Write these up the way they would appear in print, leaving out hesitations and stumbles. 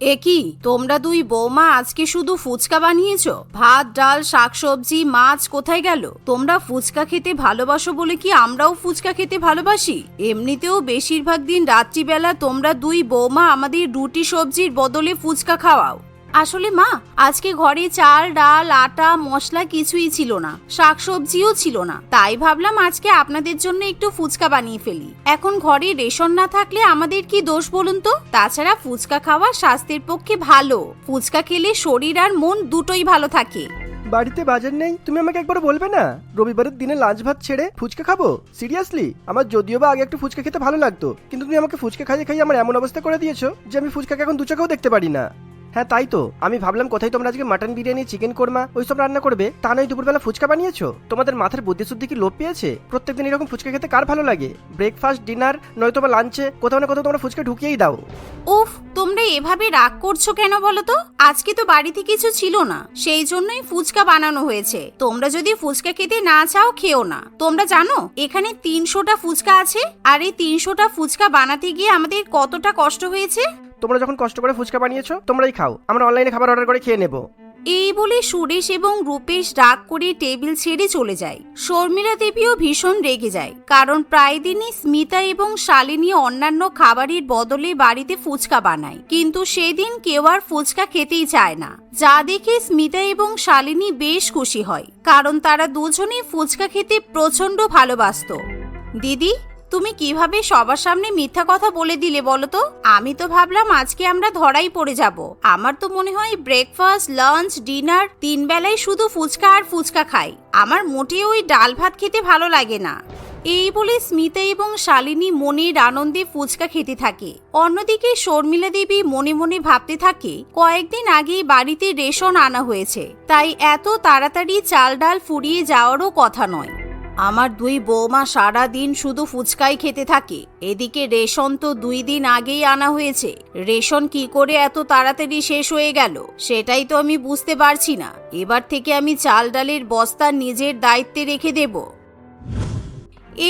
একি তোমরা দুই বৌমা আজকে শুধু ফুচকা বানিয়েছো? ভাত ডাল শাকসবজি মাছ কোথায় গেল? তোমরা ফুচকা খেতে ভালোবাসো বলে কি আমরাও ফুচকা খেতে ভালোবাসি? এমনিতেও বেশিরভাগ দিন রাত্রিবেলা তোমরা দুই বৌমা আমাদের রুটি সবজির বদলে ফুচকা খাওয়াও। আসলে মা, আজকে ঘরে চাল ডাল আটা মশলা কিছুই ছিল না, শাকসবজিও ছিল না, তাই ভাবলাম আজকে আপনাদের জন্য একটু ফুচকা বানিয়ে ফেলি। এখন ঘরে রেশন না থাকলে আমাদের কি দোষ বলুন তো? তাছাড়া ফুচকা খাওয়া স্বাস্থ্যের পক্ষে ভালো। ফুচকা খেলে শরীর আর মন দুটোই ভালো থাকে। বাড়িতে বাজার নেই, তুমি আমাকে একবার বলবে না রবিবারের দিনে লাঞ্চ ভাত ছেড়ে ফুচকা খাবো? সিরিয়াসলি, আমার যদিও বা আগে একটু ফুচকা খেতে ভালো লাগতো, কিন্তু তুমি আমাকে ফুচকা খাইয়ে খাইয়ে আমার এমন অবস্থা করে দিয়েছো যে আমি ফুচকাকে এখন দু চোখেও দেখতে পারি না। হ্যাঁ তাই তো, আমি ভাবলাম কোথায় তোমরা আজকে মাটন বিরিয়ানি চিকেন কোরমা ওইসব রান্না করবে, তা নয় দুপুরবেলা ফুচকা বানিয়েছো। তোমাদের মাথার বুদ্ধি শুদ্ধি কি লোপ পেয়েছে? প্রত্যেকদিন এরকম ফুচকা খেতে কার ভালো লাগে? ব্রেকফাস্ট ডিনার নয়তো বা লাঞ্চে কোথাও না কোথাও তোমরা ফুচকা ঢুকিয়েই দাও। উফ, তোমরা এভাবে রাগ করছো কেন বলো তো? আজকে তো বাড়িতে কিছু ছিল না, সেই জন্যই ফুচকা বানানো হয়েছে। তোমরা যদি ফুচকা খেতে না চাও খেও না। তোমরা জানো এখানে 300টা ফুচকা আছে, আর এই 300টা ফুচকা বানাতে গিয়ে আমাদের কতটা কষ্ট হয়েছে। তোমরা যখন কষ্ট করে ফুচকা বানিয়েছো তোমরাই খাও, আমরা অনলাইনে খাবার অর্ডার করে খেয়ে নেবো। এই বলে সুরেশ এবং রূপেশ রাগ করে টেবিল ছেড়ে চলে যায়। শর্মিলা দেবীও ভীষণ রেগে যায়, কারণ প্রায় দিনই স্মিতা এবং শালিনী অন্যান্য খাবারের বদলে বাড়িতে ফুচকা বানায়, কিন্তু সেদিন কেউ আর ফুচকা খেতেই চায় না। যা দেখে স্মিতা এবং শালিনী বেশ খুশি হয়, কারণ তারা দুজনেই ফুচকা খেতে প্রচন্ড ভালোবাসতো। দিদি, তুমি কিভাবে সবার সামনে মিথ্যা কথা বলে দিলে বলো তো? আমি তো ভাবলাম আজকে আমরা ধরাই পড়ে যাব। আমার তো মনে হয় ব্রেকফাস্ট লাঞ্চ ডিনার 3 বেলায় শুধু ফুচকা আর ফুচকা খাই। আমার মোটেও ওই ডাল ভাত খেতে ভালো লাগে না। এই বলে স্মিতা এবং শালিনী মনের আনন্দে ফুচকা খেতে থাকে। অন্যদিকে শর্মিলা দেবী মনে মনে ভাবতে থাকে, কয়েকদিন আগেই বাড়িতে রেশন আনা হয়েছে, তাই এত তাড়াতাড়ি চাল ডাল ফুরিয়ে যাওয়ারও কথা নয়। আমার দুই বৌমা সারা দিন শুধু ফুচকাই খেতে থাকে, এদিকে রেশন তো 2 দিন আগেই আনা হয়েছে। রেশন কি করে এত তাড়াতাড়ি শেষ হয়ে গেল সেটাই তো আমি বুঝতে পারছি না। এবার থেকে আমি চাল ডালের বস্তা নিজের দায়িত্বে রেখে দেব।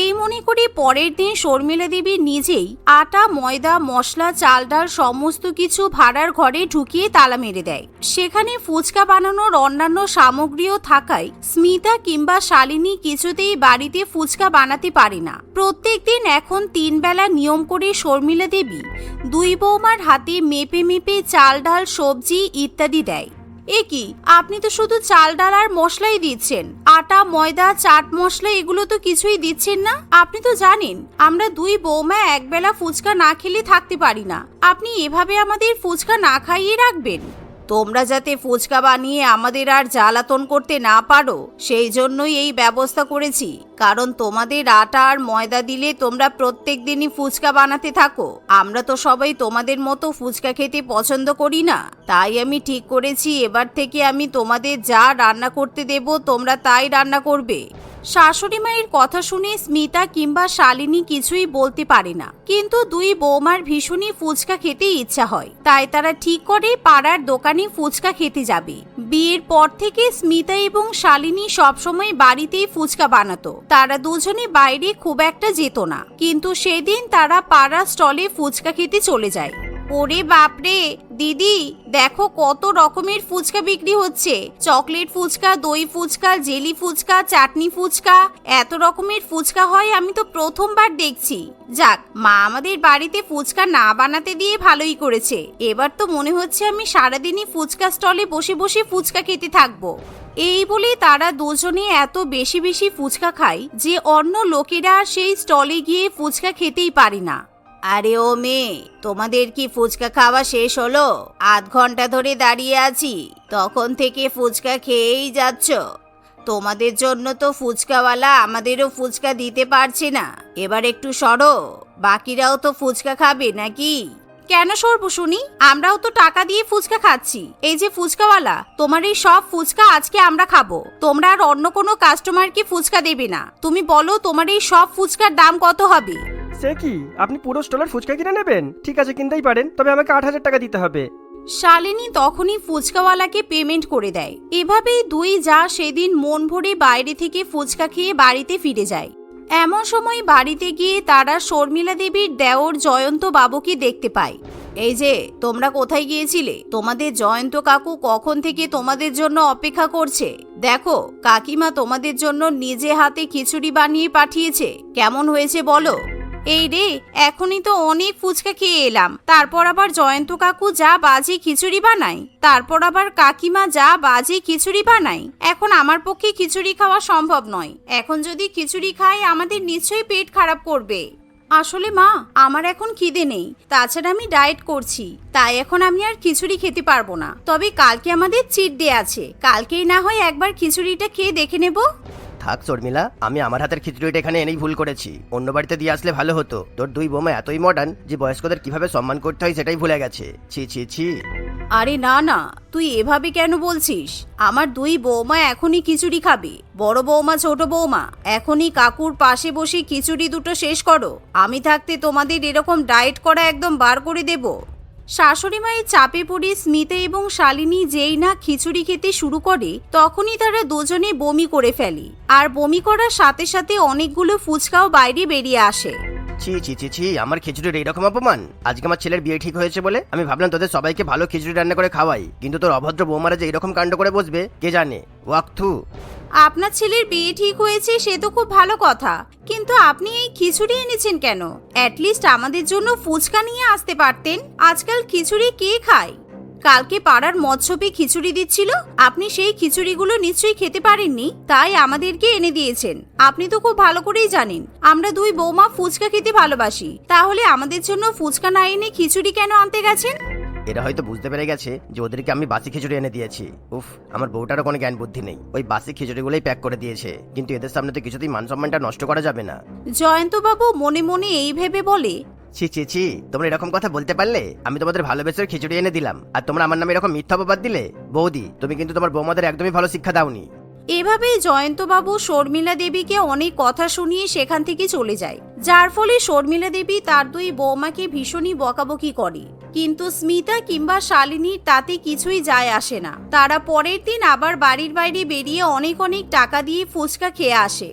এই মনে করে পরের দিন শর্মিলা দেবী নিজেই আটা ময়দা মশলা চাল ডাল সমস্ত কিছু ভাড়ার ঘরে ঢুকিয়ে তালা মেরে দেয়। সেখানে ফুচকা বানানোর অন্যান্য সামগ্রীও থাকায় স্মিতা কিংবা শালিনী কিছুতেই বাড়িতে ফুচকা বানাতে পারে না। প্রত্যেকদিন এখন 3 বেলা নিয়ম করে শর্মিলা দেবী দুই বৌমার হাতে মেপে মেপে চাল ডাল সবজি ইত্যাদি দেয়। কি আপনি তো শুধু চাল ডাল আর মশলাই দিচ্ছেন, আটা ময়দা চাট মশলা এগুলো তো কিছুই দিচ্ছেন না। আপনি তো জানেন আমরা দুই বৌমা একবেলা ফুচকা না খেলে থাকতে পারি না। আপনি এভাবে আমাদের ফুচকা না খাইয়ে রাখবেন? তোমরা যাতে ফুচকা বানিয়ে আমাদের আর জ্বালাতন করতে না পারো সেই জন্যই এই ব্যবস্থা করেছি, কারণ তোমাদের আটা আর ময়দা দিলে তোমরা প্রত্যেক দিনই ফুচকা বানাতে থাকো। আমরা তো সবাই তোমাদের মতো ফুচকা খেতে পছন্দ করি না, তাই আমি ঠিক করেছি এবার থেকে আমি তোমাদের যা রান্না করতে দেব তোমরা তাই রান্না করবে। শাশুড়ি মায়ের কথা শুনে স্মিতা কিংবা শালিনী কিছুই বলতে পারে না, কিন্তু দুই বৌমার ভীষণই ফুচকা খেতে ইচ্ছা হয়, তাই তারা ঠিক করে পাড়ার দোকানে ফুচকা খেতে যাবে। বিয়ের পর থেকে স্মিতা এবং শালিনী সবসময় বাড়িতেই ফুচকা বানাতো। তারা দুজনে বাইরে খুব একটা যেত না, কিন্তু সেদিন তারা পাড়ার স্টলে ফুচকা খেতে চলে যায়। ওরে বাপরে দিদি, দেখো কত রকমের ফুচকা বিক্রি হচ্ছে। চকলেট ফুচকা, দই ফুচকা, জেলি ফুচকা, চাটনি ফুচকা, এত রকমের ফুচকা হয় আমি তো প্রথমবার দেখছি। যাক, মা আমাদের বাড়িতে ফুচকা না বানাতে দিয়ে ভালোই করেছে। এবার তো মনে হচ্ছে আমি সারাদিনই ফুচকা স্টলে বসে বসে ফুচকা খেতে থাকবো। এই বলে তারা দুজনে এত বেশি বেশি ফুচকা খায় যে অন্য লোকেরা সেই স্টলে গিয়ে ফুচকা খেতেই পারে না। আরে ও মেয়ে, তোমাদের কি ফুচকা খাওয়া শেষ হলো? আধ ঘন্টা ধরে দাঁড়িয়ে আছি, তখন থেকে ফুচকা খেয়েই যাচ্ছ। তোমাদের জন্য তো ফুচকাওয়ালা আমাদেরও ফুচকা দিতে পারছে না, এবার একটু সরো, বাকিরাও তো ফুচকা খাবে নাকি? কেন সরবো শুনি? আমরাও তো টাকা দিয়ে ফুচকা খাচ্ছি। এই যে ফুচকাওয়ালা, তোমার এই সব ফুচকা আজকে আমরা খাবো। তোমরা আর অন্য কোনো কাস্টমারকে ফুচকা দেবে না। তুমি বলো তোমার এই সব ফুচকার দাম কত হবে? সে কি, আপনি পুরো স্টলের ফুচকা কিনে নেবেন? ঠিক আছে, কিনতেই পারেন, তবে আমাকে 8,000 টাকা দিতে হবে। শালিনী তখনই ফুচকাওয়ালাকে পেমেন্ট করে দেয়। এভাবেই দুই যা সেদিন মন ভরে বাইরে থেকে ফুচকা খেয়ে বাড়িতে ফিরে যায়। এমন সময় বাড়িতে গিয়ে তারা শর্মিলা দেবীর দেওর জয়ন্ত বাবুকে দেখতে পায়। এই যে তোমরা কোথায় গিয়েছিলে? তোমাদের জয়ন্ত কাকু কখন থেকে তোমাদের জন্য অপেক্ষা করছে। দেখো কাকিমা তোমাদের জন্য নিজে হাতে খিচুড়ি বানিয়ে পাঠিয়েছে, কেমন হয়েছে বলো? এই রে, এখনই তো অনেক ফুচকা খেয়ে এলাম, তারপর আবার জয়ন্ত কাকু যা বাজে খিচুড়ি বানায়, তারপর আবার কাকিমা যা বাজে খিচুড়ি বানায়, এখন আমার পক্ষে খিচুড়ি খাওয়া সম্ভব নয়। এখন যদি খিচুড়ি খাই আমাদের নিশ্চয়ই পেট খারাপ করবে। আসলে মা, আমার এখন খিদে নেই, তাছাড়া আমি ডায়েট করছি, তাই এখন আমি আর খিচুড়ি খেতে পারবো না। তবে কালকে আমাদের চিট ডে আছে, কালকেই না হয় একবার খিচুড়িটা খেয়ে দেখে নেব। থাক শর্মিলা, আমি আমার হাতের খিচুড়িটা এখানে এনেই ভুল করেছি, অন্য বাড়িতে দিয়ে আসলে ভালো হতো। তোর দুই বৌমা এতই মডার্ন যে বয়স্কদের কিভাবে সম্মান করতে হয় সেটাই ভুলে গেছে। ছি ছি ছি। আরে না না, তুই এভাবে কেন বলছিস? আমার দুই বৌমা এখনই খিচুড়ি খাবে। বড় বৌমা ছোট বৌমা এখনই কাকুর পাশে বসে খিচুড়ি দুটো শেষ করো। আমি থাকতে তোমাদের এরকম ডায়েট করা একদম বার করে দেব। শাশুড়ি মায়ের চাপে পড়ে স্মিতা এবং শালিনী যেই না খিচুড়ি খেতে শুরু করে তখনই তারা দুজনে বমি করে ফেলে, আর বমি করার সাথে সাথে অনেকগুলো ফুচকাও বাইরে বেরিয়ে আসে। ছি ছি ছি ছি, আমার খিচুড়ির এইরকম অপমান! আজকে আমার ছেলের বিয়ে ঠিক হয়েছে বলে আমি ভাবলাম তোদের সবাইকে ভালো খিচুড়ি রান্না করে খাওয়াই, কিন্তু তোর অভদ্র বৌমারা যে এরকম কাণ্ড করে বসবে কে জানে। ওয়াক্থু। আপনার ছেলের বিয়ে ঠিক হয়েছে সে তো খুব ভালো কথা, কিন্তু আপনি এই খিচুড়ি এনেছেন কেন? অ্যাটলিস্ট আমাদের জন্য ফুচকা নিয়ে আসতে পারতেন। আজকাল খিচুড়ি কে খায়? কালকে পাড়ার মৎস্যপে খিচুড়ি দিচ্ছিল, আপনি সেই খিচুড়িগুলো নিশ্চয়ই খেতে পারেননি, তাই আমাদেরকে এনে দিয়েছেন। আপনি তো খুব ভালো করেই জানেন আমরা দুই বৌমা ফুচকা খেতে ভালোবাসি, তাহলে আমাদের জন্য ফুচকা না এনে খিচুড়ি কেন আনতে গেছেন? এরা হয়তো বুঝতে পেরে গেছে যে ওদেরকে আমি বাসি খিচুড়ি এনে দিয়েছি। উফ, আমার বউটারও কোনো জ্ঞান বুদ্ধি নেই, ওই বাসি খিচুড়িগুলোই প্যাক করে দিয়েছে। কিন্তু এদের সামনে তো কিছুতেই মান সম্মানটা নষ্ট করা যাবে না। জয়ন্তবাবু মনে মনে এই ভেবে বলে, ছি ছি ছি, তোমরা এরকম কথা বলতে পারলে? আমি তোমাদের ভালোবেসে খিচুড়ি এনে দিলাম, আর তোমরা আমার নামে এরকম মিথ্যা অপবাদ দিলে। বৌদি, তুমি কিন্তু তোমার বৌমাদের একদমই ভালো শিক্ষা দাওনি। এভাবেই জয়ন্তবাবু শর্মিলা দেবীকে অনেক কথা শুনিয়ে সেখান থেকে চলে যায়, যার ফলে শর্মিলা দেবী তার দুই বৌমাকে ভীষণই বকাবকি করে। কিন্তু স্মিতা কিংবা শালিনীর তাতে কিছুই যায় আসে না। তারা পরের দিন আবার বাড়ির বাইরে বেরিয়ে অনেক অনেক টাকা দিয়ে ফুচকা খেয়ে আসে।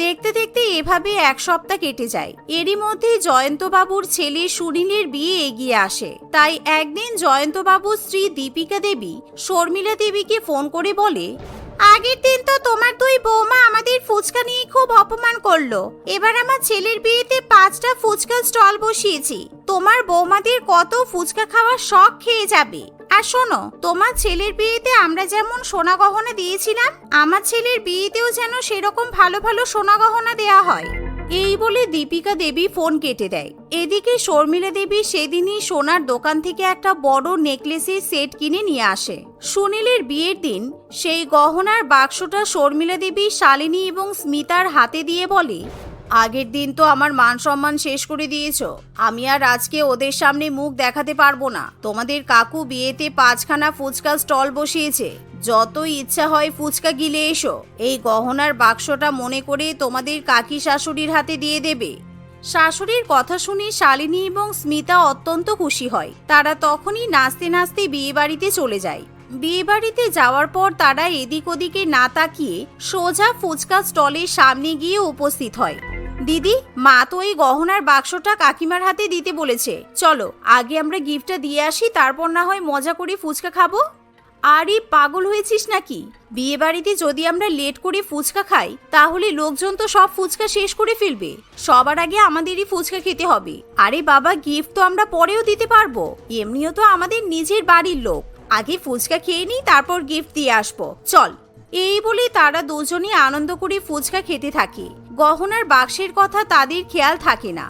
দেখতে দেখতে এভাবে এক সপ্তাহ কেটে যায়। এরই মধ্যে জয়ন্তবাবুর ছেলে সুনীলের বিয়ে এগিয়ে আসে। তাই একদিন জয়ন্তবাবুর স্ত্রী দীপিকা দেবী শর্মিলা দেবীকে ফোন করে বলে, আগের দিন তো তোমার দুই বৌমা আমাদের ফুচকা নিয়ে খুব অপমান করলো, এবার আমার ছেলের বিয়েতে 5টা ফুচকা স্টল বসিয়েছি, তোমার বৌমাদের কত ফুচকা খাওয়ার শখ খেয়ে যাবে। আর শোনো, তোমার ছেলের বিয়েতে আমরা যেমন সোনা গহনা দিয়েছিলাম, আমার ছেলের বিয়েতেও যেন সেরকম ভালো ভালো সোনা গহনা দেয়া হয়। এই বলে দীপিকা দেবী ফোন কেটে দেয়। এদিকে শর্মিলা দেবী সেদিনই সোনার দোকান থেকে একটা বড় নেকলেসের সেট কিনে নিয়ে আসে। সুনীলের বিয়ের দিন সেই গহনার বাক্সটা শর্মিলা দেবী শালিনী এবং স্মিতার হাতে দিয়ে বলে, আগের দিন তো আমার মান সম্মান শেষ করে দিয়েছো, আমি আর আজকে ওদের সামনে মুখ দেখাতে পারবো না। তোমাদের কাকু বিয়েতে 5খানা ফুচকা স্টল বসিয়েছে, যত ইচ্ছা হয় ফুচকা গিলে এসো। এই গহনার বাক্সটা মনে করে তোমাদের কাকি শাশুড়ির হাতে দিয়ে দেবে। শাশুড়ির কথা শুনে শালিনী এবং স্মিতা অত্যন্ত খুশি হয়। তারা তখনই নাচতে নাচতে বিয়ে বাড়িতে চলে যায়। বিয়ে বাড়িতে যাওয়ার পর তারা এদিক ওদিকে না তাকিয়ে সোজা ফুচকা স্টলের সামনে গিয়ে উপস্থিত হয়। দিদি, মা তো এই গহনার বাক্সটা কাকিমার হাতে দিতে বলেছে, চলো আগে আমরা গিফটটা দিয়ে আসি, তারপর না হয় মজা করে ফুচকা খাবো। আরে পাগল হয়েছিস নাকি? বিয়ে বাড়িতে যদি আমরা লেট করে ফুচকা খাই তাহলে লোকজন তো সব ফুচকা শেষ করে ফেলবে, সবার আগে আমাদেরই ফুচকা খেতে হবে। আরে বাবা, গিফট তো আমরা পরেও দিতে পারবো, এমনিও তো আমাদের নিজের বাড়ির লোক, আগে ফুচকা খেয়ে নিই তারপর গিফট দিয়ে আসবো, চল। এই বলে তারা দুজনই আনন্দ করে ফুচকা খেতে থাকে। গহনার বাক্সের কথা তাদের খেয়াল থাকে না।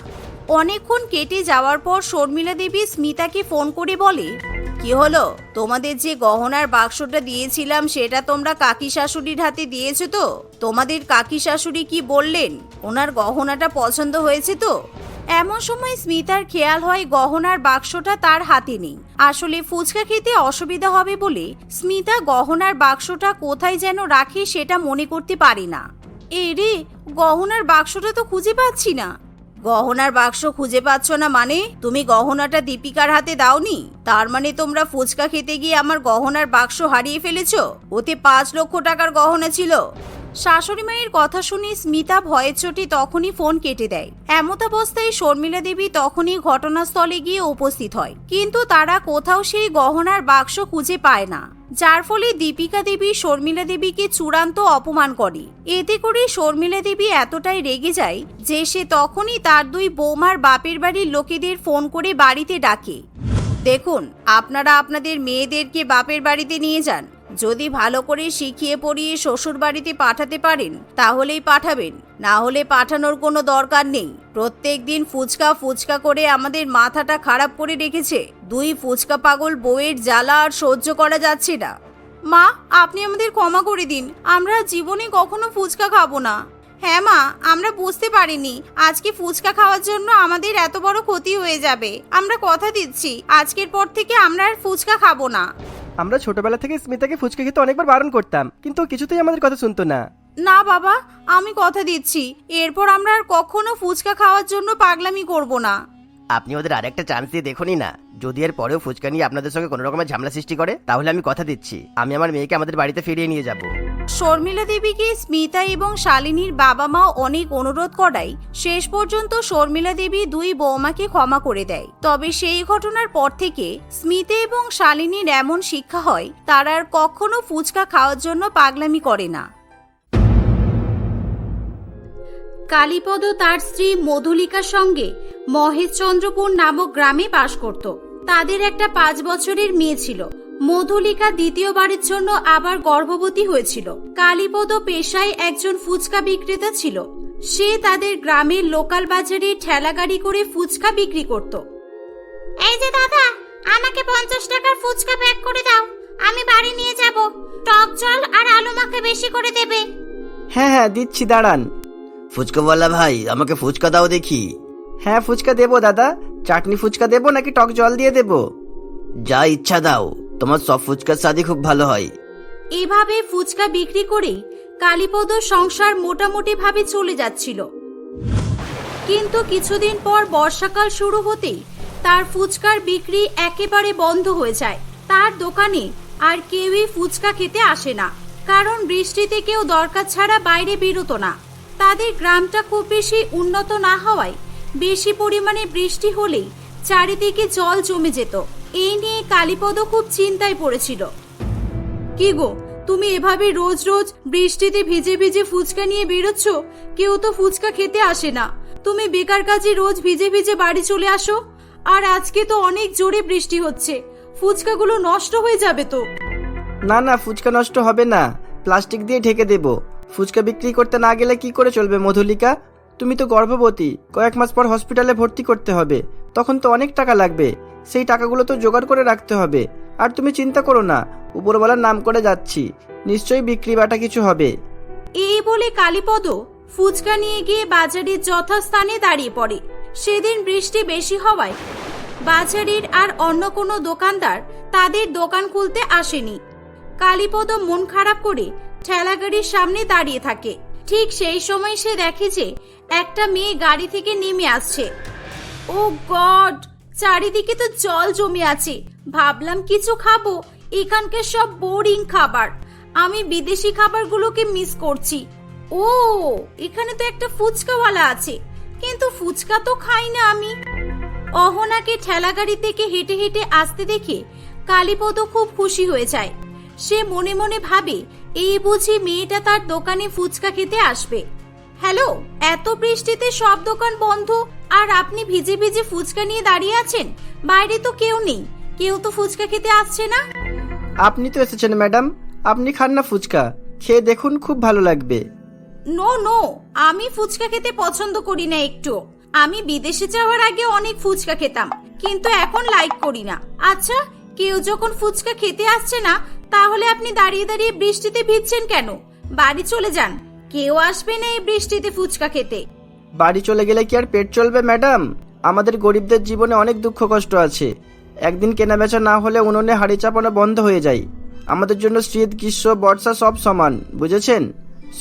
অনেকক্ষণ কেটে যাওয়ার পর শর্মিলা দেবী স্মিতাকে ফোন করে বলে, কি হলো, তোমাদের যে গহনার বাক্সটা দিয়েছিলাম সেটা তোমরা কাকি শাশুড়ির হাতে দিয়েছো তো? তোমাদের কাকি শাশুড়ি কি বললেন? ওনার গহনাটা পছন্দ হয়েছে তো? এমন সময় স্মিতার খেয়াল হয় গহনার বাক্সটা তার হাতে নেই। আসলে ফুচকা খেতে অসুবিধা হবে বলে স্মিতা গহনার বাক্সটা কোথায় যেন রাখে সেটা মনে করতে পারে না। রে, গহনার বাক্সটা তো খুঁজে পাচ্ছি না। গহনার বাক্স খুঁজে পাচ্ছ না মানে? তুমি গহনাটা দীপিকার হাতে দাওনি? তার মানে তোমরা ফুচকা খেতে গিয়ে আমার গহনার বাক্স হারিয়ে ফেলেছো? ওতে 5 লক্ষ টাকার গহনা ছিল। শাশুড়ি মায়ের কথা শুনে স্মিতা ভয়ের চোটে তখনই ফোন কেটে দেয়। এমতাবস্থায় শর্মিলা দেবী তখনই ঘটনাস্থলে গিয়ে উপস্থিত হয়, কিন্তু তারা কোথাও সেই গহনার বাক্স খুঁজে পায় না, যার ফলে দীপিকা দেবী শর্মিলা দেবীকে চূড়ান্ত অপমান করে। এতে করে শর্মিলা দেবী এতটাই রেগে যায় যে সে তখনই তার দুই বৌমার বাপের বাড়ির লোকেদের ফোন করে বাড়িতে ডাকে। দেখুন, আপনারা আপনাদের মেয়েদেরকে বাপের বাড়িতে নিয়ে যান, যদি ভালো করে শিখিয়ে পড়িয়ে শ্বশুর বাড়িতে পাঠাতে পারেন তাহলেই পাঠাবেন, না হলে পাঠানোর কোনো দরকার নেই। প্রত্যেক দিন ফুচকা ফুচকা করে আমাদের মাথাটা খারাপ করে রেখেছে। দুই ফুচকা পাগল বউয়ের জ্বালা আর সহ্য করা যাচ্ছে না। মা, আপনি আমাদের ক্ষমা করে দিন, আমরা জীবনে কখনো ফুচকা খাবো না। হ্যাঁ মা, আমরা বুঝতে পারিনি আজকে ফুচকা খাওয়ার জন্য আমাদের এত বড় ক্ষতি হয়ে যাবে। আমরা কথা দিচ্ছি আজকের পর থেকে আমরা আর ফুচকা খাবো না। আমরা ছোটবেলা থেকে স্মিতাকে ফুচকা খেতে অনেকবার বারণ করতাম, কিন্তু ও কিছুতেই আমাদের কথা শুনতো না। না বাবা, আমি কথা দিচ্ছি এরপর আমরা আর কখনো ফুচকা খাওয়ার জন্য পাগলামি করব না। আপনি ওদের আরেকটা চান্স দিয়ে দেখুনই না, যদি এর পরেও ফুচকা নিয়ে আপনাদের সঙ্গে কোনো রকমের ঝামেলা সৃষ্টি করে তাহলে আমি কথা দিচ্ছি আমি আমার মেয়েকে আমাদের বাড়িতে ফিরিয়ে নিয়ে যাব। শর্মিলা দেবীকে স্মিতা এবং শালিনীর বাবা মা অনেক অনুরোধ করায় শেষ পর্যন্ত শর্মিলা দেবী দুই বৌমাকে ক্ষমা করে দেয়। তবে সেই ঘটনার পর থেকে স্মিতা এবং শালিনীর এমন শিক্ষা হয় তারা আর কখনো ফুচকা খাওয়ার জন্য পাগলামি করে না। কালীপদ তার স্ত্রী মধুলিকার সঙ্গে মহেশচন্দ্রপুর নামক গ্রামে বাস করত। তাদের একটা 5 বছরের মেয়ে ছিল। মধুলিকা দ্বিতীয়বারের জন্য আবার গর্ভবতী হয়েছিল। কালীপদ পেশায় একজন ফুচকা বিক্রেতা ছিল। সে তাদের গ্রামের লোকাল বাজারে ঠেলা গাড়ি করে ফুচকা বিক্রি করত। এই যে দাদা, আমাকে 50 টাকার ফুচকা প্যাক করে দাও, আমি বাড়ি নিয়ে যাব। টক জল আর আলু মাখা বেশি করে দেবে। হ্যাঁ হ্যাঁ দিচ্ছি, দাঁড়ান। ফুচকাওয়ালা ভাই, আমাকে ফুচকা দাও দেখি। হ্যাঁ ফুচকা দেবো দাদা, চাটনি ফুচকা দেবো নাকি টক জল দিয়ে দেবো? যা ইচ্ছা দাও, তোমার সব ফুচকার স্বাদই খুব ভালো হয়। এভাবে ফুচকা বিক্রি করে কালীপদ সংসার মোটামুটি ভাবে চলে যাচ্ছিল। কিন্তু কিছুদিন পর বর্ষাকাল শুরু হতেই তার ফুচকার বিক্রি একেবারে বন্ধ হয়ে যায়। তার দোকানে আর কেউই ফুচকা খেতে আসে না, কারণ বৃষ্টিতে কেউ দরকার ছাড়া বাইরে বেরোতো না। তাদের গ্রামটা খুব বেশি উন্নত না হওয়ায় বেশি পরিমাণে বৃষ্টি হলেই চারিদিকে জল জমে যেত। এই নিয়ে কালীপদ খুব চিন্তায় পড়েছিল। কি গো, তুমি এভাবে রোজ রোজ বৃষ্টিতে ভিজে ভিজে ফুচকা নিয়ে বেরোচ্ছ, কেউ তো ফুচকা খেতে আসে না। তুমি বেকার কাজে রোজ ভিজে ভিজে বাড়ি চলে আসো, আর আজকে তো অনেক জোরে বৃষ্টি হচ্ছে, ফুচকাগুলো নষ্ট হয়ে যাবে তো। না না, ফুচকা নষ্ট হবে না, প্লাস্টিক দিয়ে ঢেকে দেবো। ফুচকা বিক্রি করতে না গেলে কি করে চলবে মধুলিকা? তুমি তো গর্ভবতী, কয়েক মাস পর হসপিটালে ভর্তি করতে হবে, তখন তো অনেক টাকা লাগবে। সেই টাকাগুলো তো জোগাড় করে রাখতে হবে। আর তুমি চিন্তা করো না, উপরওয়ালার নাম করে যাচ্ছি, নিশ্চয়ই বিক্রি বাটা কিছু হবে। এই বলে কালীপদ ফুচকা নিয়ে গিয়ে বাজারের যথাস্থানে দাঁড়িয়ে পড়ে। সেদিন বৃষ্টি বেশি হওয়ায় বাজারের আর অন্য কোনো দোকানদার তাদের দোকান খুলতে আসেনি। কালীপদ মন খারাপ করে ঠেলাগাড়ির সামনে দাঁড়িয়ে থাকে। ঠিক সেই সময় সে দেখে যে একটা মেয়ে গাড়ি থেকে নেমে আসছে। ও গড, চারিদিকে তো জল জমে আছে। ভাবলাম কিছু খাবো, এখানকার সব বোরিং খাবার। আমি বিদেশি খাবারগুলোকে মিস করছি। ও, এখানে তো একটা ফুচকাওয়ালা আছে, কিন্তু ফুচকা তো খাই না আমি। অহনাকে ঠেলাগাড়ি থেকে হেঁটে হেঁটে আসতে দেখে কালীপদ খুব খুশি হয়ে যায়। সে মনে মনে ভাবে, এই বুঝি মেয়েটা তার দোকানে ফুচকা খেতে আসবে। হ্যালো, এত বৃষ্টিতে সব দোকান বন্ধ আর আপনি ভিজে ভিজে ফুচকা নিয়ে দাঁড়িয়ে আছেন? বাইরে তো কেউ নেই, কেউ তো ফুচকা খেতে আসছে না। আপনি তো এসেছেন ম্যাডাম, আপনি খান না ফুচকা, খেয়ে দেখুন, খুব ভালো লাগবে। নো নো, আমি ফুচকা খেতে পছন্দ করি না একটু। আমি বিদেশে যাওয়ার আগে অনেক ফুচকা খেতাম, কিন্তু এখন লাইক করি না। আচ্ছা, কেউ যখন ফুচকা খেতে আসছে না, তাহলে আপনি দাঁড়িয়ে দাঁড়িয়ে বৃষ্টিতে ভিজছেন কেন? বাড়ি চলে যান, কেউ আসবে না এই বৃষ্টিতে ফুচকা খেতে। বাড়ি চলে গেলে কি আর পেট চলবে ম্যাডাম? আমাদের গরিবদের জীবনে অনেক দুঃখ কষ্ট আছে। একদিন কেনাবেচা না হলে উনুনে হাঁড়ি চাপানো বন্ধ হয়ে যায়। আমাদের জন্য শীত গ্রীষ্ম বর্ষা সব সমান, বুঝেছেন?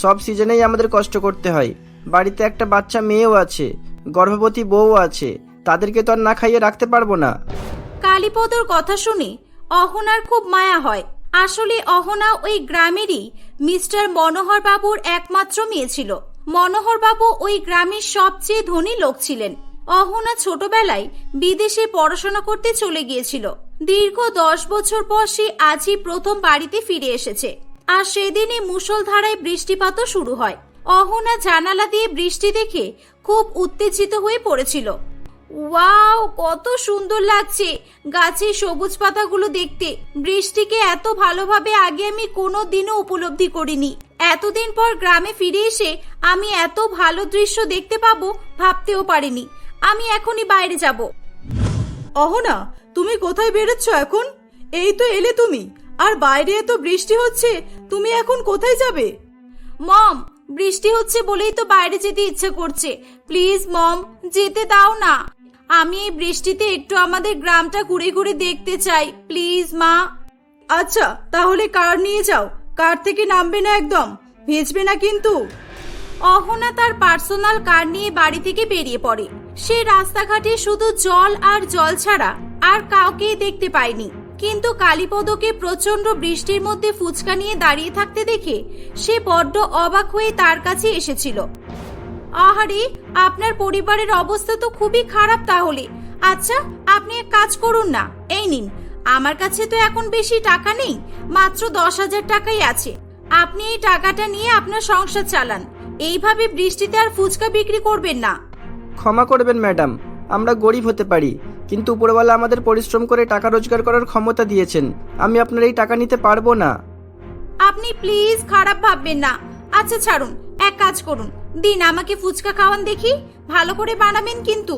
সব সিজনেই আমাদের কষ্ট করতে হয়। বাড়িতে একটা বাচ্চা মেয়েও আছে, গর্ভবতী বউও আছে, তাদেরকে তো আর না খাইয়ে রাখতে পারবো না। কালীপদর কথা শুনে অহনার খুব মায়া হয়। আসলে অহনা ওই গ্রামেরই মিস্টার মনোহর বাবুর একমাত্র মেয়ে ছিল। মনোহর বাবু ওই গ্রামের সবচেয়ে ধনী লোক ছিলেন। অহনা ছোটবেলায় বিদেশে পড়াশোনা করতে চলে গিয়েছিল। দীর্ঘ 10 বছর পর সে আজই প্রথম বাড়িতে ফিরে এসেছে। আর সেদিনই মুষলধারায় বৃষ্টিপাতও শুরু হয়। অহনা জানালা দিয়ে বৃষ্টি দেখে খুব উত্তেজিত হয়ে পড়েছিল। ওয়াও, কত সুন্দর লাগছে গাছের সবুজ পাতাগুলো দেখতে। বৃষ্টিকে এত ভালোভাবে আগে আমি কোনোদিনও উপলব্ধি করিনি। এতদিন পর গ্রামে ফিরে এসে আমি এত ভালো দৃশ্য দেখতে পাবো ভাবতেও পারিনি। আমি এখনই বাইরে যাব। অহনা, তুমি কোথায় বেরোচ্ছ এখন? এই তো এলে তুমি, আর বাইরে এত বৃষ্টি হচ্ছে, তুমি এখন কোথায় যাবে? মম, বৃষ্টি হচ্ছে বলেই তো বাইরে যেতে ইচ্ছা করছে। প্লিজ মম, যেতে দাও না। আমি এই বৃষ্টিতে একটু আমাদের গ্রামটা ঘুরে ঘুরে দেখতে চাই, প্লিজ মা। আচ্ছা, তাহলে কার নিয়ে যাও। কার থেকে নামবে না, একদম ভিজবে না কিন্তু। অহনা তার পার্সোনাল কার নিয়ে বাড়ি থেকে বেরিয়ে পড়ে। সে রাস্তাঘাটে শুধু জল আর জল ছাড়া আর কাউকেই দেখতে পায়নি। কিন্তু কালীপদকে প্রচন্ড বৃষ্টির মধ্যে ফুচকা নিয়ে দাঁড়িয়ে থাকতে দেখে সে বড্ড অবাক হয়ে তার কাছে এসেছিল। আহারে, আপনার পরিবারের অবস্থা তো খুবই খারাপ তাহলে। আচ্ছা, আপনি এক কাজ করুন না, এই নিন, আমার কাছে তো এখন বেশি টাকা নেই, মাত্র 10,000 টাকাই আছে। আপনি এই টাকাটা নিয়ে আপনার সংসার চালান। এইভাবে বৃষ্টিতে আর ফুচকা বিক্রি করবেন না। ক্ষমা করবেন ম্যাডাম, আমরা গরিব হতে পারি, কিন্তু উপরওয়ালা আমাদের পরিশ্রম করে টাকা রোজগার করার ক্ষমতা দিয়েছেন। আমি আপনার এই টাকা নিতে পারবো না। আপনি প্লিজ খারাপ ভাববেন না। আচ্ছা ছাড়ুন, এক কাজ করুন, দিন আমাকে ফুচকা খাওয়ান দেখি, ভালো করে বানাবেন কিন্তু।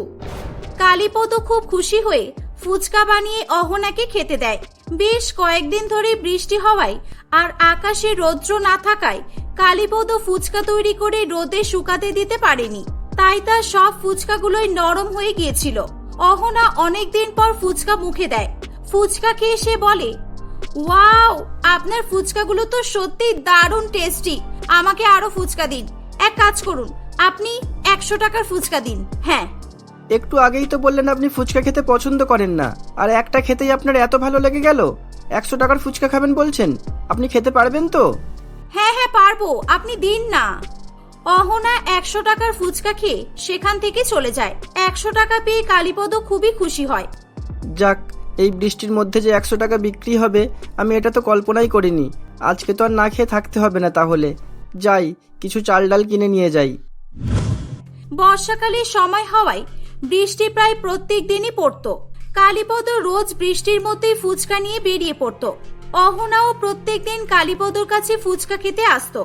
কালীপদ খুব খুশি হয়ে ফুচকা বানিয়ে অহনাকে খেতে দেয়। বেশ কয়েকদিন ধরে বৃষ্টি হওয়ায় আর আকাশে রৌদ্র না থাকায় কালীপদ ফুচকা তৈরি করে রোদে শুকাতে দিতে পারেনি। তাই তার সব ফুচকাগুলোই নরম হয়ে গিয়েছিল। অহনা অনেকদিন পর ফুচকা মুখে দেয়। ফুচকা খেয়ে সে বলে, ওয়াও, আপনার ফুচকাগুলো তো সত্যি দারুণ টেস্টি। আমাকে আরো ফুচকা দিন। এক কাজ করুন, আপনি 100 টাকার ফুচকা দিন। হ্যাঁ, একটু আগেই তো বললেন আপনি ফুচকা খেতে পছন্দ করেন না, আর একটা খেতেই আপনার এত ভালো লেগে গেল। 100 টাকার ফুচকা খাবেন বলছেন, আপনি খেতে পারবেন তো? হ্যাঁ হ্যাঁ পারবো, আপনি দিন না। অহনা 100 টাকার ফুচকা খেয়ে সেখান থেকে চলে যায়। 100 টাকা পেয়ে কালীপদ খুবই খুশি হয়। যাক, এই বৃষ্টির মধ্যে যে 100 টাকা বিক্রি হবে আমি এটা তো কল্পনাই করিনি। আজকে তো আর না খেয়ে থাকতে হবে না। তাহলে যাই, কিছু চাল ডাল কিনে নিয়ে যাই। বর্ষাকালের সময় হওয়ায় বৃষ্টি প্রায় প্রত্যেক দিনই পড়তো। কালীপদ রোজ বৃষ্টির মধ্যেই ফুচকা নিয়ে বেরিয়ে পড়তো। অহনাও প্রত্যেকদিন কালীপদর কাছে ফুচকা খেতে আসতো।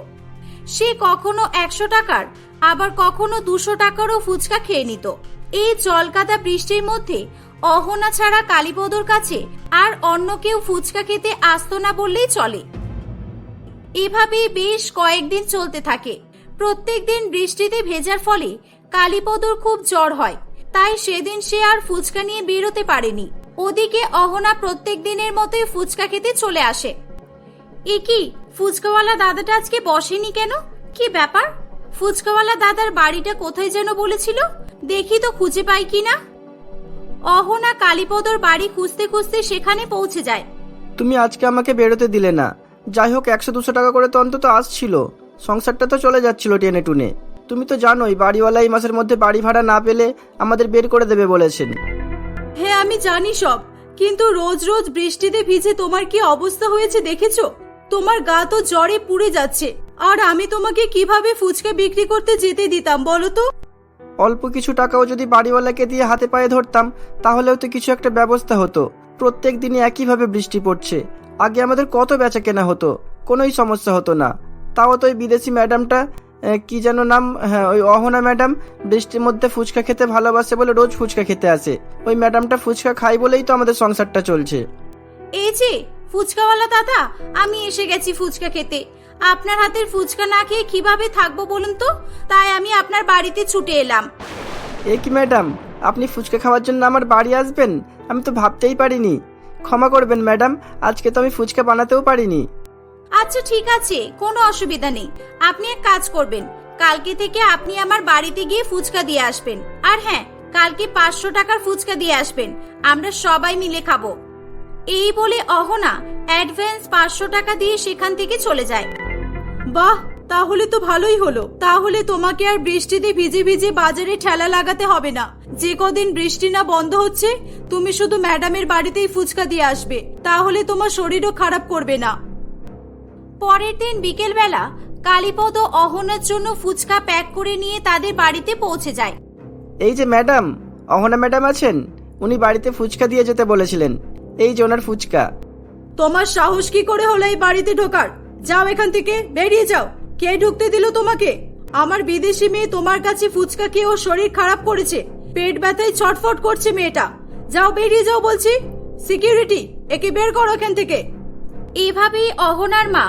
সে কখনো 100 টাকার, আবার কখনো 200 টাকারও ফুচকা খেয়ে নিত। এই জলকাদা বৃষ্টির মধ্যে অহনা ছাড়া কালীপদর কাছে আর অন্য কেউ ফুচকা খেতে আসতো না বললেই চলে। এভাবেই বেশ কয়েকদিন চলতে থাকে। প্রত্যেকদিন বৃষ্টিতে ভেজার ফলে কালীপদর খুব জ্বর হয়। তাই সেদিন সে আর ফুচকা নিয়ে বেরোতে পারেনি। ওদিকে অহনা প্রত্যেক দিনের মতোই ফুচকা খেতে চলে আসে। এ কি, ফুচকাওয়ালা দাদাটা আজকে বসেনি কেন? কি ব্যাপার? ফুচকাওয়ালা দাদার বাড়িটা কোথায় যেন বলেছিল, দেখি তো খুঁজে পাই কিনা। অহনা কালীপদর বাড়ি খুঁজতে খুঁজতে সেখানে পৌঁছে যায়। তুমি আজকে আমাকে বেরোতে দিলে না। যাই হোক, 100-200 টাকা করে তো অন্তত আসছিল, সংসারটা তো চলে যাচ্ছিল টেনে টুনে। তুমি তো জানোই বাড়িওয়ালা এই মাসের মধ্যে বাড়ি ভাড়া না পেলে আমাদের বের করে দেবে বলেছেন। হ্যাঁ, আমি জানি সব, কিন্তু রোজ রোজ বৃষ্টিতে ভিজে তোমার কি অবস্থা হয়েছে দেখেছো? তোমার গা তো জ্বরে পুড়ে যাচ্ছে। আর আমি তোমাকে কিভাবে ফুচকা বিক্রি করতে যেতে দিতাম বলো তো? অল্প কিছু টাকাও যদি বাড়িওয়ালাকে দিয়ে হাতে পায়ে ধরতাম তাহলেও তো কিছু একটা ব্যবস্থা হতো। প্রত্যেক দিনই একইভাবে বৃষ্টি পড়ছে। আগে আমাদের কত বেচা কেনা হতো, কোনোই সমস্যা হতো না। তাও তো ওই বিদেশি ম্যাডামটা, কি যেন নাম, হ্যাঁ ওই অহনা ম্যাডাম, বৃষ্টির মধ্যে ফুচকা খেতে ভালোবাসে বলে রোজ ফুচকা খেতে আসে। ওই ম্যাডামটা ফুচকা খাই বলেই তো আমাদের সংসারটা চলছে। এই যে ফুচকাওয়ালা দাদা, আমি এসে গেছি ফুচকা খেতে। আপনার হাতের ফুচকা না খেয়ে কিভাবে থাকবো বলুন তো? তাই আমি আপনার বাড়িতে ছুটে এলাম। এ কি ম্যাডাম, আপনি ফুচকা খাওয়ার জন্য আমার বাড়ি আসবেন? আমি তো ভাবতেই পারিনি। ক্ষমা করবেন ম্যাডাম, আজকে তো আমি ফুচকা বানাতেও পারিনি। আচ্ছা ঠিক আছে, কোনো অসুবিধা নেই। আপনি এক কাজ করবেন, কালকে থেকে আপনি আমার বাড়িতে গিয়ে ফুচকা দিয়ে আসবেন। আর হ্যাঁ, কালকে 500 টাকার ফুচকা দিয়ে আসবেন, আমরা সবাই মিলে খাবো। এই বলে অহনা অ্যাডভান্স 500 টাকা দিয়ে সেখান থেকে চলে যায়। বাহ, তাহলে তো ভালোই হলো। তাহলে তোমাকে আর বৃষ্টিতে ভিজে ভিজে বাজারে ঠেলা লাগাতে হবে না। যে কদিন বৃষ্টি না বন্ধ হচ্ছে তুমি শুধু ম্যাডামের বাড়িতেই ফুচকা দিয়ে আসবে, তাহলে তোমার শরীরও খারাপ করবে না। পরের দিন বিকেলবেলা কালীপদ অহনার জন্য ফুচকা প্যাক করে নিয়ে তাদের বাড়িতে পৌঁছে যায়। এই যে ম্যাডাম, অহনা ম্যাডাম আছেন, উনি বাড়িতে ফুচকা দিয়ে যেতে বলেছিলেন। এই যে ওনার ফুচকা। তোমার সাহস কি করে হলো এই বাড়িতে ঢোকার? যাও এখান থেকে, বেরিয়ে যাও। কে ঢুকতে দিল তোমাকে? আমার বিদেশি মেয়ে তোমার কাছে ফুচকা খেয়ে ওর শরীর খারাপ করেছে, পেট ব্যথায় ছটফট করছে মেয়েটা। যাও, বেরিয়ে যাও বলছি। সিকিউরিটি, একে বের করো এখান থেকে। এভাবেই অহনার মা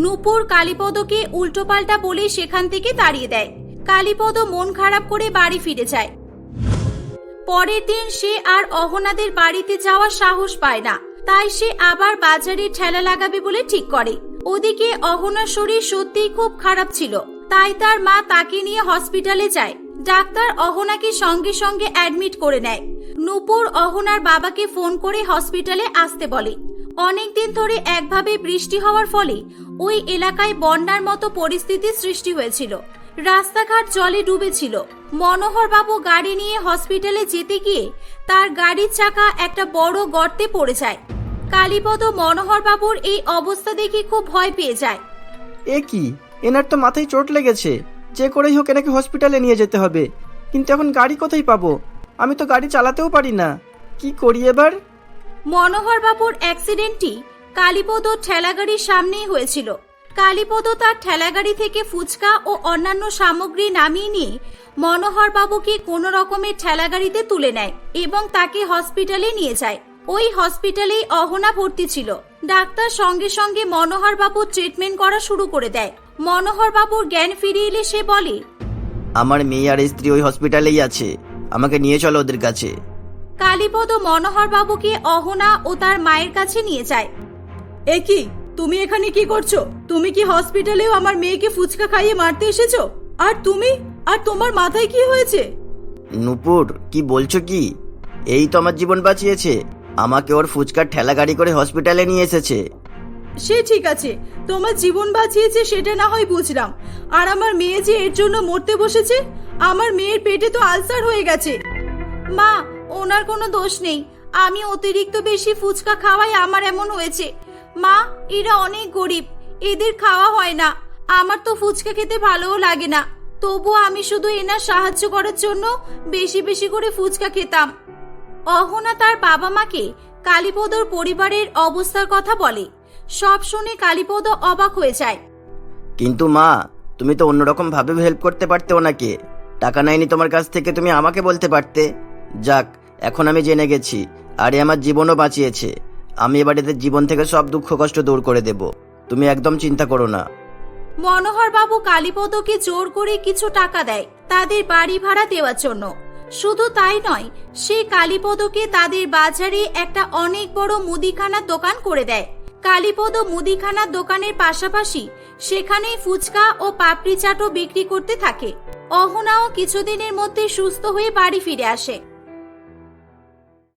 নূপুর কালীপদকে উল্টোপাল্টা বলে সেখান থেকে তাড়িয়ে দেয়। কালীপদ মন খারাপ করে বাড়ি ফিরে যায়। পরের দিন সে আর অহনাদের বাড়িতে যাওয়ার সাহস পায় না, তাই সে আবার বাজারে ঠেলা লাগাবে বলে ঠিক করে। ওদিকে অহনার শরীর সত্যিই খুব খারাপ ছিল, তাই তার মা তাকে নিয়ে হসপিটালে যায়। ডাক্তার অহনাকে সঙ্গে সঙ্গে অ্যাডমিট করে নেয়। নূপুর অহনার বাবাকে ফোন করে হসপিটালে আসতে বলে। অনেকদিন ধরে একভাবে বৃষ্টি হওয়ার ফলে ওই এলাকায় বন্যার মতো পরিস্থিতি সৃষ্টি হয়েছিল। রাস্তাঘাট জলে ডুবেছিল। মনোহর বাবু গাড়ি নিয়ে হসপিটালে যেতে গিয়ে তার গাড়ির চাকা একটা বড় গর্তে পড়ে যায়। কালীপদ মনোহর বাবুর এই অবস্থা দেখে খুব ভয় পেয়ে যায়। এ কি, এনার তো মাথায় চোট লেগেছে, যে করেই হোক এনাকে হসপিটালে নিয়ে যেতে হবে। কিন্তু এখন গাড়ি কোথায় পাবো? আমি তো গাড়ি চালাতেও পারি না, কি করি এবার? মনোহর বাবুর অ্যাক্সিডেন্টটি কালীপদ ঠেলাগাড়ির সামনেই হয়েছিল। কালীপদ তার ঠেলাগাড়ি থেকে ফুচকা ও অন্যান্য সামগ্রী নামিয়ে নিয়ে মনোহর বাবুকে কোনো রকমের ঠেলাগাড়িতে তুলে নেয় এবং তাকে হসপিটালে নিয়ে যায়। ওই হসপিটালেই অহনা ভর্তি ছিল। ডাক্তার সঙ্গে সঙ্গে মনোহর বাবুর ট্রিটমেন্ট করা শুরু করে দেয়। মনোহর বাবুর জ্ঞান ফিরে এলে সে বলে, আমার মেয়ে আর স্ত্রী ওই হসপিটালেই আছে, আমাকে নিয়ে চলো ওদের কাছে। কালীপদ মনোহর বাবুকে অহনা ও তার মায়ের কাছে নিয়ে যায়। এ কি, তুমি এখানে কি করছো? তুমি কি হসপিটালেও আমার মেয়েকে ফুচকা খাইয়ে মারতে এসেছো? আর তুমি, আর তোমার মাথায় কি হয়েছে? নূপুর, কি বলছো কি? এই তো আমার জীবন বাঁচিয়েছে, আমাকে ওর ফুচকার ঠেলা গাড়ি করে হসপিটালে নিয়ে এসেছে। সে ঠিক আছে, তোমার জীবন বাঁচিয়েছে সেটা না হয় বুঝলাম, আর আমার মেয়ে যে এর জন্য মরতে বসেছে, আমার মেয়ের পেটে তো আলসার হয়ে গেছে। মা, ওনার কোনো দোষ নেই, আমি অতিরিক্ত বেশি ফুচকা খাওয়াই আমার এমন হয়েছে। মা, এরা অনেক গরিব, এদের খাওয়া হয় না। আমার তো ফুচকা খেতে ভালোও লাগে না, তবুও আমি শুধু এনার সাহায্য করার জন্য বেশি বেশি করে ফুচকা খেতাম। অহনা তার বাবা মাকে কালীপদর পরিবারের অবস্থার কথা বলে। সব শুনে কালীপদ অবাক হয়ে যায়। কিন্তু মা, তুমি তো অন্যরকম ভাবে হেল্প করতে পারতে ওনাকে। টাকা নাইনি তোমার কাছ থেকে, তুমি আমাকে বলতে পারতে। যাক, এখন আমি জেনে গেছি, আরে আমার জীবনও বাঁচিয়েছে। আমি এবার এদের জীবন থেকে সব দুঃখ কষ্ট দূর করে দেব, তুমি একদম চিন্তা করো না। মনোহর বাবু কালীপদকে জোর করে কিছু টাকা দেয় তাদের বাড়ি ভাড়া দেওয়ার জন্য। শুধু তাই নয়, সে কালীপদকে তাদের বাজারে একটা অনেক বড় মুদিখানার দোকান করে দেয়। কালীপদ মুদিখানার দোকানের পাশাপাশি সেখানেই ফুচকা ও পাপড়ি চাটও বিক্রি করতে থাকে। অহনাও কিছুদিনের মধ্যে সুস্থ হয়ে বাড়ি ফিরে আসে।